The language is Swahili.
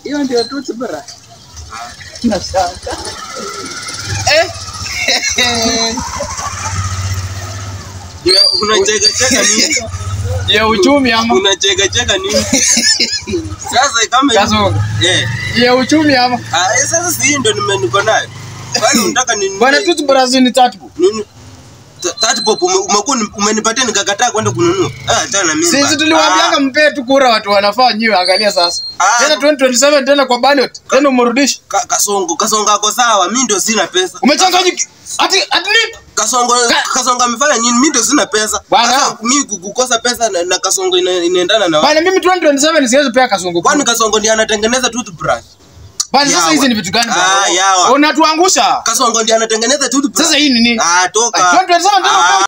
Hiyo ndio toothbrush. Nashangaa. Unacheka nini? Ya uchumi ama unacheka nini? Sasa kama Kasongo. Ya uchumi ama. Sasa si ndio niko nayo. Bali unataka nini? Bwana toothbrush ni tatu. Nini? Tatu pop umenipatia nikakataa kwenda kununua. Tena mimi. Sisi tuliwaambianga mpe tu kura watu wanafaa nyiwe, angalia sasa. Tena 2027 tena kwa ballot. Tena umrudishe. Kasongo ako sawa, mimi ndio sina pesa. Umechanganyika. Ati Kasongo amefanya nini? Mimi ndio sina pesa. Sasa mimi kukosa pesa na Kasongo inaendana na. Bwana mimi 2027 siwezi pea Kasongo. Kwani Kasongo ndiye anatengeneza toothbrush? Bwana sasa hizi ni vitu gani bwana? Yawa. Unatuangusha. Kasongo ndiye anatengeneza toothbrush. Sasa hii ni nini? Toka. 2027 tena